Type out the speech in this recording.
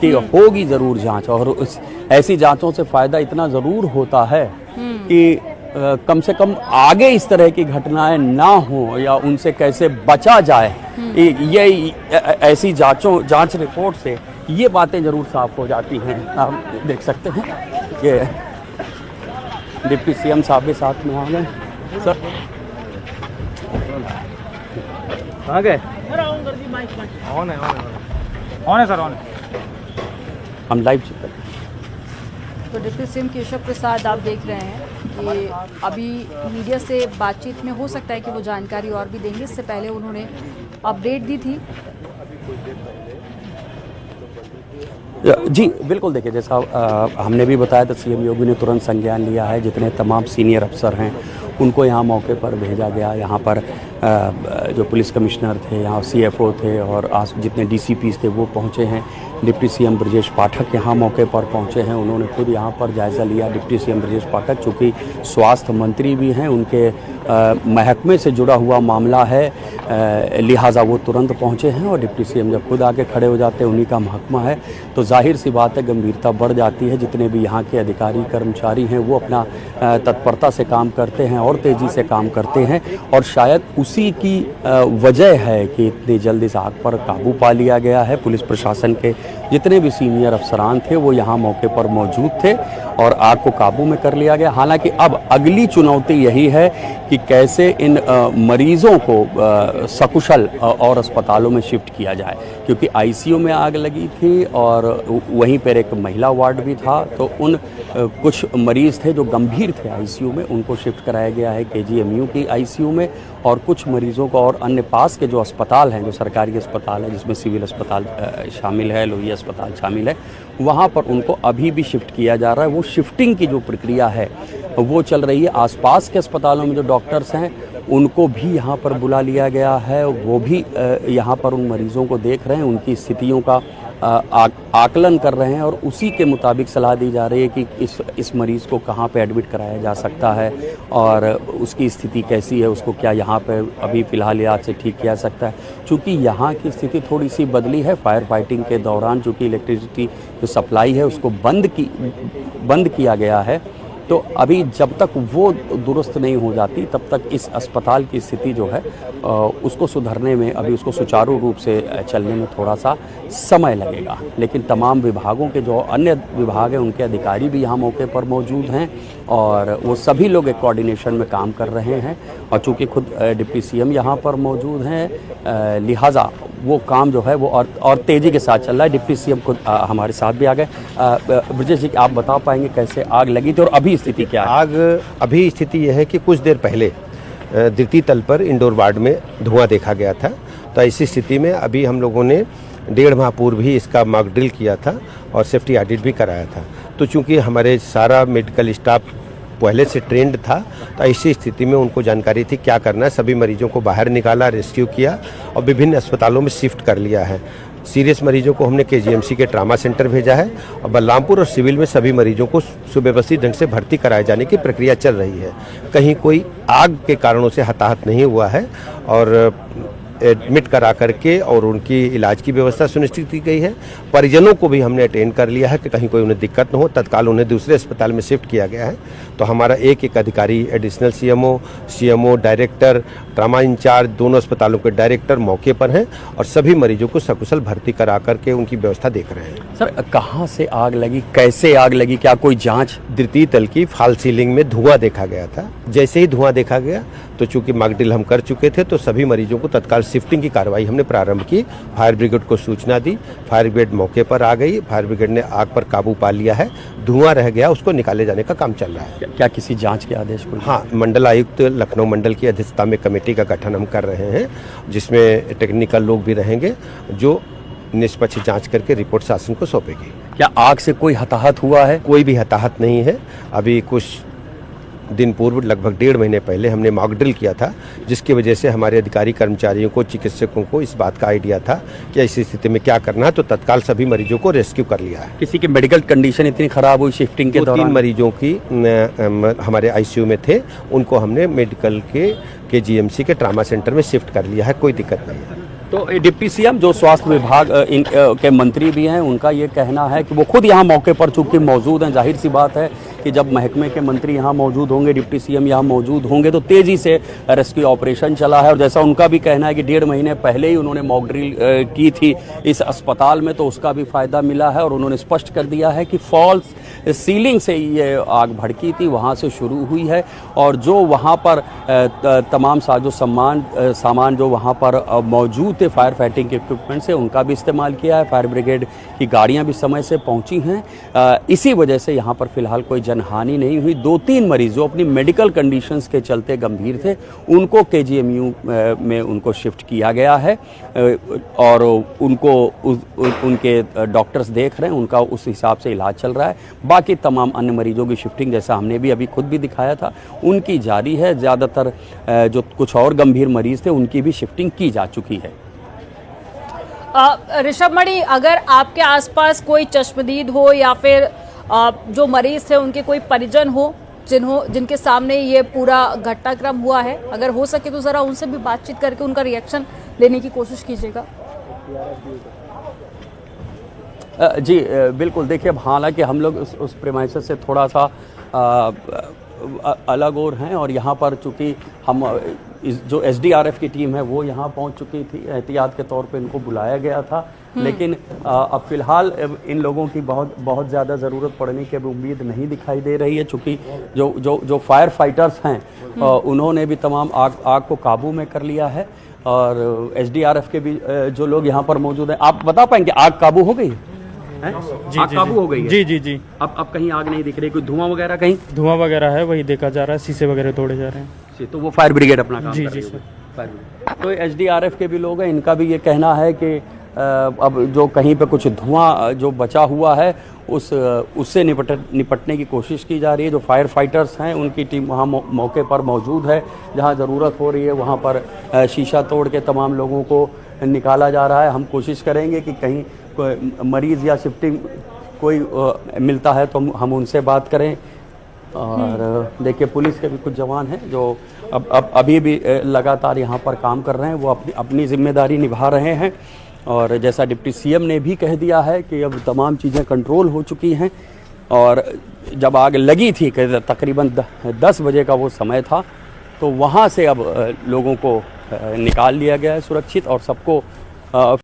कि होगी जरूर जांच, और ऐसी जांचों से फायदा इतना जरूर होता है कि कम से कम आगे इस तरह की घटनाएं ना हो या उनसे कैसे बचा जाए। ये ऐसी जांच रिपोर्ट से ये बातें जरूर साफ हो जाती हैं। आप देख सकते हैं ये डिप्टी सीएम साहब भी साथ में आ गए। सर आ गए, ऑन है सर, ऑन है। हम लाइव चेक करें। तो डिप्टी सीएम केशव प्रसाद आप देख रहे हैं कि अभी मीडिया से बातचीत में हो सकता है कि वो जानकारी और भी देंगे। इससे पहले उन्होंने अपडेट दी थी। जी बिल्कुल, देखिए जैसा हमने भी बताया था, सीएम योगी ने तुरंत संज्ञान लिया है। जितने तमाम सीनियर अफसर हैं उनको यहाँ मौके पर भेजा गया। यहाँ पर जो पुलिस कमिश्नर थे, यहाँ सीएफओ थे और जितने डीसीपीज थे वो पहुँचे हैं। डिप्टी सीएम ब्रजेश पाठक यहाँ मौके पर पहुँचे हैं। उन्होंने खुद यहाँ पर जायज़ा लिया। डिप्टी सीएम ब्रजेश पाठक चूँकि स्वास्थ्य मंत्री भी हैं, उनके महकमे से जुड़ा हुआ मामला है, लिहाजा वो तुरंत पहुँचे हैं। और डिप्टी सीएम जब खुद आके खड़े हो जाते हैं, उन्हीं का महकमा है, तो जाहिर सी बात है गंभीरता बढ़ जाती है। जितने भी यहाँ के अधिकारी कर्मचारी हैं वो अपना तत्परता से काम करते हैं और तेज़ी से काम करते हैं। और शायद उसी की वजह है कि इतनी जल्द इस आग पर काबू पा लिया गया है। पुलिस प्रशासन के जितने भी सीनियर अफसरान थे वो यहाँ मौके पर मौजूद थे और आग को काबू में कर लिया गया। हालांकि अब अगली चुनौती यही है कि कैसे इन मरीजों को सकुशल और अस्पतालों में शिफ्ट किया जाए, क्योंकि आईसीयू में आग लगी थी और वहीं पर एक महिला वार्ड भी था। तो उन कुछ मरीज थे जो गंभीर थे आईसीयू में, उनको शिफ्ट कराया गया है केजीएमयू की आईसीयू में। और कुछ मरीजों को और अन्य पास के जो अस्पताल हैं, जो सरकारी अस्पताल है जिसमें सिविल अस्पताल शामिल है, लोहिया अस्पताल शामिल है, वहाँ पर उनको अभी भी शिफ्ट किया जा रहा है। वो शिफ्टिंग की जो प्रक्रिया है वो चल रही है। आसपास के अस्पतालों में जो डॉक्टर्स हैं उनको भी यहाँ पर बुला लिया गया है। वो भी यहाँ पर उन मरीजों को देख रहे हैं, उनकी स्थितियों का आकलन कर रहे हैं और उसी के मुताबिक सलाह दी जा रही है कि इस मरीज़ को कहाँ पे एडमिट कराया जा सकता है और उसकी स्थिति कैसी है, उसको क्या यहाँ पे अभी फ़िलहाल इलाज से ठीक किया सकता है। चूँकि यहाँ की स्थिति थोड़ी सी बदली है। फायर फाइटिंग के दौरान चूँकि इलेक्ट्रिसिटी जो सप्लाई है उसको बंद किया गया है, तो अभी जब तक वो दुरुस्त नहीं हो जाती तब तक इस अस्पताल की स्थिति जो है उसको सुधरने में, अभी उसको सुचारू रूप से चलने में थोड़ा सा समय लगेगा। लेकिन तमाम विभागों के जो अन्य विभाग हैं उनके अधिकारी भी यहाँ मौके पर मौजूद हैं और वो सभी लोग एक कोऑर्डिनेशन में काम कर रहे हैं। और चूँकि खुद डिप्टी सीएम यहाँ पर मौजूद हैं, लिहाजा वो काम जो है वो और तेज़ी के साथ चल रहा है। डिप्टी सीएम खुद हमारे साथ भी आ गए। ब्रजेश जी, आप बता पाएंगे कैसे आग लगी थी और अभी स्थिति क्या है? आग अभी स्थिति यह है कि कुछ देर पहले द्वितीय तल पर इंडोर वार्ड में धुआं देखा गया था। तो ऐसी स्थिति में अभी हम लोगों ने 1.5 माह पूर्व ही इसका मॉक ड्रिल किया था और सेफ्टी ऑडिट भी कराया था। तो चूँकि हमारे सारा मेडिकल स्टाफ पहले से ट्रेंड था, तो ऐसी स्थिति में उनको जानकारी थी क्या करना है। सभी मरीजों को बाहर निकाला, रेस्क्यू किया और विभिन्न अस्पतालों में शिफ्ट कर लिया है। सीरियस मरीजों को हमने केजीएमसी के ट्रामा सेंटर भेजा है और बलरामपुर और सिविल में सभी मरीजों को सुव्यवस्थित ढंग से भर्ती कराए जाने की प्रक्रिया चल रही है। कहीं कोई आग के कारणों से हताहत नहीं हुआ है और एडमिट करा करके और उनकी इलाज की व्यवस्था सुनिश्चित की गई है। परिजनों को भी हमने अटेंड कर लिया है कि कहीं कोई उन्हें दिक्कत न हो। तत्काल उन्हें दूसरे अस्पताल में शिफ्ट किया गया है। तो हमारा एक अधिकारी, additional CMO, director, trauma incharge, दोनों अस्पतालों के डायरेक्टर मौके पर हैं और सभी मरीजों को सकुशल भर्ती करा करके उनकी व्यवस्था देख रहे हैं। सर, कहाँ से आग लगी, कैसे आग लगी, क्या कोई जाँच? द्वितीय तल की फॉल सीलिंग में धुआं देखा गया था। जैसे ही धुआं देखा गया तो चूंकि मॉक ड्रिल हम कर चुके थे, तो सभी मरीजों को तत्काल शिफ्टिंग की कार्रवाई हमने प्रारंभ की। फायर ब्रिगेड को सूचना दी, फायर ब्रिगेड मौके पर आ गई। फायर ब्रिगेड ने आग पर काबू पा लिया है। धुआं रह गया, उसको निकाले जाने का काम चल रहा है। क्या किसी जांच के आदेश को? हाँ, मंडल आयुक्त लखनऊ मंडल की अध्यक्षता में कमेटी का गठन हम कर रहे हैं, जिसमें टेक्निकल लोग भी रहेंगे जो निष्पक्ष जांच करके रिपोर्ट शासन को सौंपेगी। क्या आग से कोई हताहत हुआ है? कोई भी हताहत नहीं है। अभी कुछ दिन पूर्व, लगभग 1.5 महीने पहले हमने मॉक ड्रिल किया था, जिसकी वजह से हमारे अधिकारी कर्मचारियों को, चिकित्सकों को इस बात का आइडिया था कि ऐसी स्थिति में क्या करना है। तो तत्काल सभी मरीजों को रेस्क्यू कर लिया है। किसी की मेडिकल कंडीशन इतनी खराब हुई शिफ्टिंग के दौरान? 3 मरीजों की हमारे आईसीयू में थे, उनको हमने मेडिकल के जीएमसी के ट्रामा सेंटर में शिफ्ट कर लिया है। कोई दिक्कत नहीं है। तो डिप्टी सीएम जो स्वास्थ्य विभाग के मंत्री भी हैं, उनका ये कहना है कि वो खुद यहाँ मौके पर चूंकि मौजूद हैं, जाहिर सी बात है कि जब महकमे के मंत्री यहाँ मौजूद होंगे, डिप्टी सीएम यहाँ मौजूद होंगे, तो तेज़ी से रेस्क्यू ऑपरेशन चला है। और जैसा उनका भी कहना है कि 1.5 महीने पहले ही उन्होंने मॉक ड्रिल की थी इस अस्पताल में, तो उसका भी फ़ायदा मिला है। और उन्होंने स्पष्ट कर दिया है कि फॉल्स सीलिंग से ये आग भड़की थी, वहाँ से शुरू हुई है। और जो वहाँ पर तमाम साजो सामान जो वहाँ पर मौजूद थे, फायर फाइटिंग के इक्विपमेंट से, उनका भी इस्तेमाल किया है। फायर ब्रिगेड की गाड़ियाँ भी समय से पहुँची हैं। इसी वजह से यहाँ पर फिलहाल कोई जनहानि नहीं हुई। 2-3 मरीज जो अपनी मेडिकल कंडीशंस के चलते गंभीर थे, उनको केजीएमयू में उनको शिफ्ट किया गया है और उनको उनके डॉक्टर्स देख रहे हैं, उनका उस हिसाब से इलाज चल रहा है। बाकी तमाम अन्य मरीजों की शिफ्टिंग, जैसा हमने भी अभी खुद भी दिखाया था, उनकी जारी है। ज़्यादातर जो कुछ और गंभीर मरीज थे, उनकी भी शिफ्टिंग की जा चुकी है। ऋषभ मणि, अगर आपके आसपास कोई चश्मदीद हो या फिर जो मरीज थे उनके कोई परिजन हो जिनके सामने ये पूरा घटनाक्रम हुआ है, अगर हो सके तो ज़रा उनसे भी बातचीत करके उनका रिएक्शन लेने की कोशिश कीजिएगा। जी बिल्कुल। देखिए, अब हालांकि हम लोग उस प्रेमाइसेस से थोड़ा सा अलग और हैं, और यहाँ पर चूँकि हम जो एसडीआरएफ की टीम है वो यहाँ पहुँच चुकी थी, एहतियात के तौर पे इनको बुलाया गया था। लेकिन अब फिलहाल इन लोगों की बहुत ज़्यादा ज़रूरत पड़ने की अब उम्मीद नहीं दिखाई दे रही है, चूँकि जो फायर फाइटर्स हैं उन्होंने भी तमाम आग को काबू में कर लिया है। और एसडीआरएफ के भी जो लोग यहाँ पर मौजूद हैं, आप बता पाएंगे आग काबू हो गई है? आग काबू हो गई है? जी। अब कहीं आग नहीं दिख रही, कोई धुआं वगैरह? कहीं धुआं वगैरह है, वही देखा जा रहा है, शीशे वगैरह तोड़े जा रहे हैं। तो वो फायर ब्रिगेड अपना काम कर रही है। सर। फायर ब्रिगेड तो एसडीआरएफ के भी लोग हैं, इनका भी ये कहना है कि अब जो कहीं पे कुछ धुआं जो बचा हुआ है उससे निपटने की कोशिश की जा रही है। जो फायर फाइटर्स हैं उनकी टीम वहाँ मौके पर मौजूद है। जहाँ ज़रूरत हो रही है वहाँ पर शीशा तोड़ के तमाम लोगों को निकाला जा रहा है। हम कोशिश करेंगे कि कहीं कोई मरीज़ या शिफ्टिंग कोई मिलता है तो हम उनसे बात करें। और देखिए, पुलिस के भी कुछ जवान हैं जो अब अभी भी लगातार यहाँ पर काम कर रहे हैं, वो अपनी जिम्मेदारी निभा रहे हैं। और जैसा डिप्टी सीएम ने भी कह दिया है कि अब तमाम चीज़ें कंट्रोल हो चुकी हैं। और जब आग लगी थी तकरीबन 10 बजे का वो समय था, तो वहाँ से अब लोगों को निकाल लिया गया है सुरक्षित, और सबको